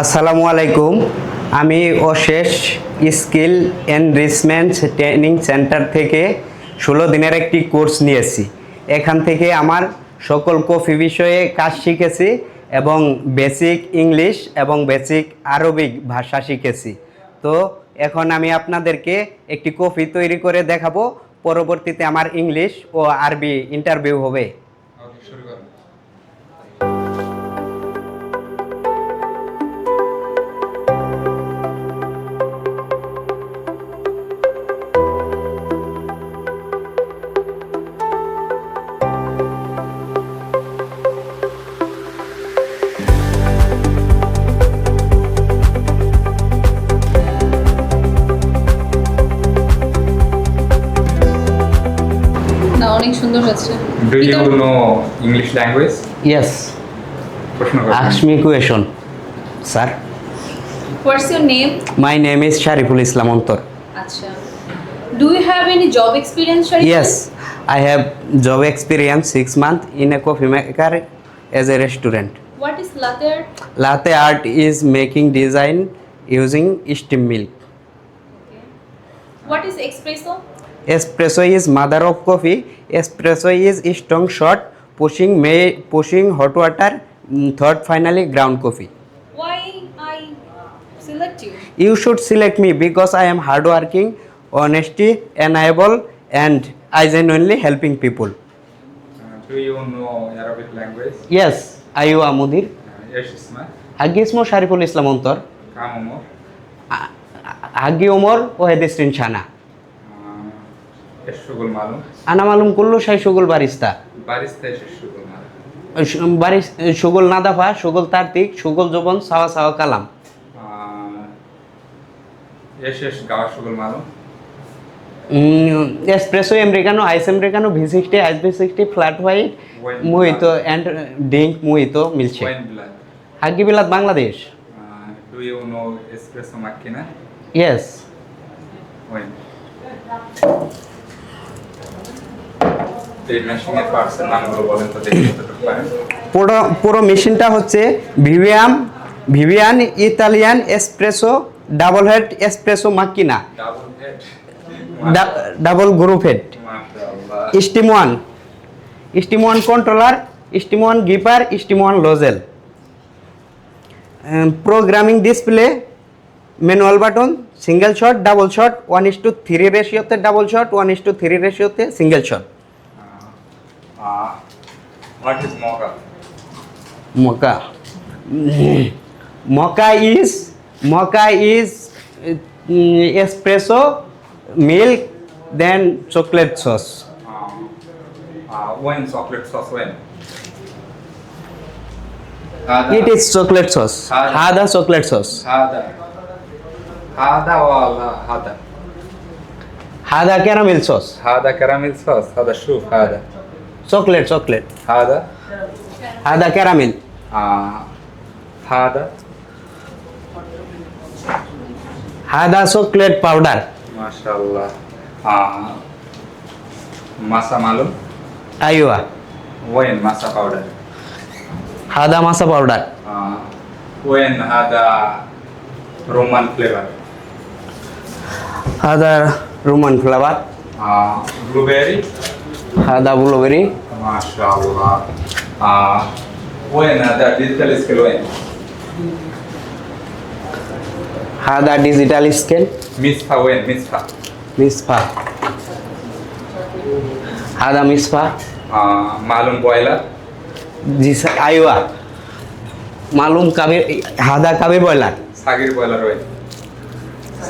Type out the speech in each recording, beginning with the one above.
আসসালামু আলাইকুম। আমি অশেষ স্কিল এনরিচমেন্ট ট্রেনিং সেন্টার থেকে 16 দিনের একটি কোর্স নিয়েছি। এখান থেকে আমার সকল কফি বিষয়ে কাজ শিখেছি এবং বেসিক ইংলিশ এবং বেসিক আরবিক ভাষা শিখেছি। তো এখন আমি আপনাদেরকে একটি কফি তৈরি করে দেখাবো। পরবর্তীতে আমার ইংলিশ ও আরবি ইন্টারভিউ হবে। শুরু করুন। না, অনেক সুন্দর হচ্ছে। Do you know English language? Yes, প্রশ্ন করুন। ask me question, sir. What's your name? My name is Shariful Islam Antor. আচ্ছা। Do you have any job experience, Shariful? Yes, I have job experience 6 months in a coffee maker as a restaurant. What is latte art? Latte art is making design using steam milk. Okay. What is espresso? Espresso is mother of coffee. Espresso is strong shot pushing hot water, third finally ground coffee. Why I select you? You should select me because I am hardworking, honesty, enable, and I genuinely helping people. Do you know Arabic language? Yes, Ayuwa Mudir. ايش اسمه؟ Hagi ismo Shariful Islam Antor. كم عمر؟ Hagi Omar Wahed Isrin Shana. ايش شغل معلوم؟ Ana malum kullu shay shugul barista. باريستا ايش الشغل معلوم؟ Baris shugul nadafa, shugul tartik, shugul jobon sawa sawa kalam. ايش قاعد شغل معلوم؟ Espresso americano, ice americano, V60, ice V60, flat white, Wine mojito and drink mojito milkshake. وين بلاد؟ Hagi Bilad Bangladesh. Do you know espresso machine? Yes. وين؟ এই মেশিনের পার্টসের নামগুলো বলেন তো দেখি কতটুকু পারেন। পুরো মেশিনটা হচ্ছে Vivian Italian espresso double head espresso মাকিনা, double head double group head, মাশাআল্লাহ। Steam wand controller, steam wand গিপার, স্টিম ওয়ান লোজেল, programming display, manual button, single shot, double shot, 1:3 রেশিওতে ডাবল শট, 1:3 রেশিওতে single shot. What is mocha? Mocha is espresso, milk, then chocolate sauce. When chocolate sauce when? It is chocolate sauce. Hada chocolate sauce. هذا ولا هذا؟ Hada caramel sauce. هذا كراميل صوص. هذا شوف هذا. Chocolate. هذا Hada caramel. هذا Hada chocolate powder. ما شاء الله. ماسا معلوم؟ Aywa. وين ماسا باودر؟ Hada masa powder. وين هذا رومان فليفر؟ Hada Roman flower. بلوبيري؟ Hada blueberry. ما شاء الله. وين هذا ديجيتال سكيل وين؟ Hada digital scale. ميسفا وين ميسفا؟ Mispa. Hada mispa. معلوم بويلر؟ Jisa Aywa. Malum kabir Hada kabir boiler. সাগির boiler ওয়েন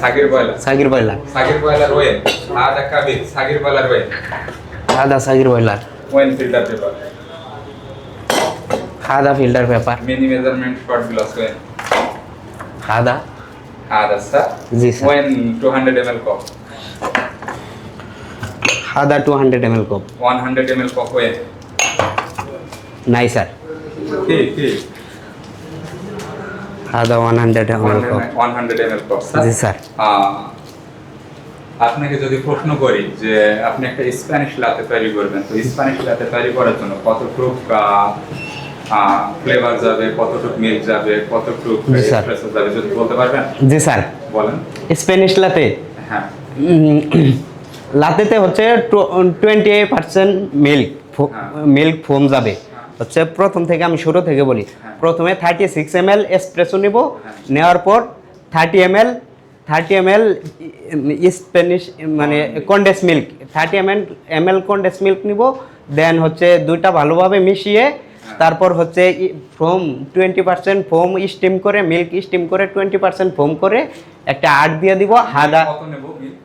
সাগির boiler Sagir boiler. সাগির boiler ওয়েন আদা কাবির সাগির boiler ওয়েন Hada sagir boiler. ওয়েন filter paper Hada filter paper. Mini measurement shot glass ওয়েন Hada. আদা স্যার জি স্যার। ওয়েন 200 ml cup Hada 200 ml cup. 100 ml cup ওয়েন Nicer. কি Hada 100 ml cup. 100 ml cup জি স্যার। আপনাকে যদি প্রশ্ন করি যে আপনি একটা স্প্যানিশ লাতে তৈরি করবেন তো স্প্যানিশ লাতে তৈরি করার জন্য কতটুকু ফ্লেভার যাবে, কতটুকু মিল্ক যাবে, কতটুকু জি, স্যার। এসপ্রেসো যাবে, যদি বলতে পারবেন জি স্যার। বলেন। স্প্যানিশ লাতে হ্যাঁ, লাতেতে হচ্ছে 28% মিল্ক হ্যাঁ। মিল্ক ফোম যাবে। হচ্ছে প্রথম থেকে আমি শুরু থেকে বলি। হ্যাঁ। প্রথমে 36 ml এসপ্রেসো নিব, হ্যাঁ। নেওয়ার পর 30 ml স্প্যানিশ মানে condense milk, 30 ml condense milk নিব। দেন হচ্ছে দুইটা ভালোভাবে মিশিয়ে তারপর হচ্ছে ফোম 20% ফোম স্টিম করে, মিল্ক স্টিম করে 20% ফোম করে একটা আট দিয়ে দিব। হাদা কত নেব মিল্ক?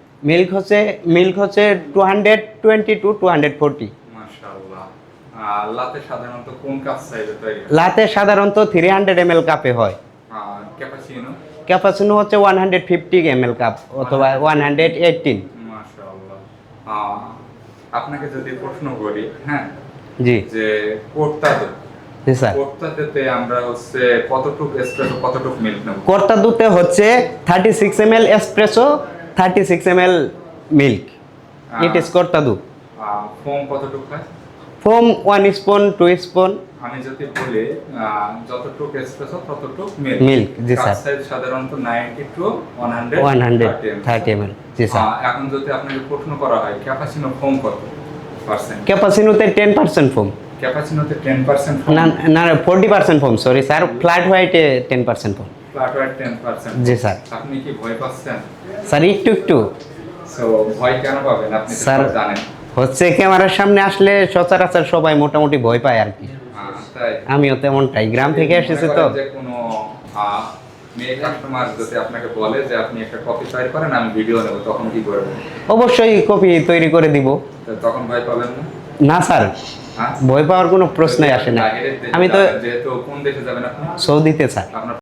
মিল্ক হচ্ছে 220 to 240। মাশাআল্লাহ। লাতে সাধারণত কোন কাপ সাইজে তৈরি হয়? লাতে সাধারণত 300 ml কাপে হয়। ক্যাপাচিনো? ক্যাপাচিনো হচ্ছে 150 ml কাপ অথবা 118। মাশাআল্লাহ। আপনাকে যদি প্রশ্ন করি, হ্যাঁ, জি যে কোর্তাদো, জি স্যার। কোর্তাদোতে আমরা হচ্ছে কতটুকু এসপ্রেসো কতটুকু মিল্ক নেব? কর্তা দুধে হচ্ছে 36 ml espresso, 36 ml milk. It is কর্তা দুধ। ফোম কতটুকু হয়? Foam 1 spoon 2 spoon. আমি যদি বলি যতটুকু এসপ্রেসো ততটুকু মিল্ক। Milk, জি কাপ স্যার। সাইজ সাধারণত 90 টু 130 ml। জি স্যার। এখন যদি আপনাকে প্রশ্ন করা হয় ক্যাপাচিনো ফোম কত পার্সেন্ট? ক্যাপাচিনোতে 10% ফোম। ক্যাপাচিনোতে 10% না না 40% ফোম, সরি স্যার। ফ্ল্যাট হোয়াইটে 10% ফোম। Flat white 10%। জি স্যার। আপনি কি ভয় পাচ্ছেন? স্যার একটু সো ভয় কেন পাবেন? আপনি তো স্যার সব জানেন। হচ্ছে ক্যামেরার সামনে আসলে সচরাচর সবাই মোটামুটি ভয় পায় আর কি। তাই আমিও তেমনটাই, গ্রাম থেকে এসেছি তো। মনে করেন যে কোনো মেয়ে কাস্টমার যদি আপনাকে বলে যে আপনি একটা কপি তৈরি করেন, আমি ভিডিও নেব, তখন কি করবেন? অবশ্যই কপি তৈরি করে দিব। তো তখন ভয় পাবেন না? না স্যার, হ্যাঁ, ভয় পাওয়ার কোনো প্রশ্নই আসে না। বাইরের দেশে আমি তো যাবেন, যেহেতু কোন দেশে যাবেন আপনি? সৌদিতে স্যার। আপনার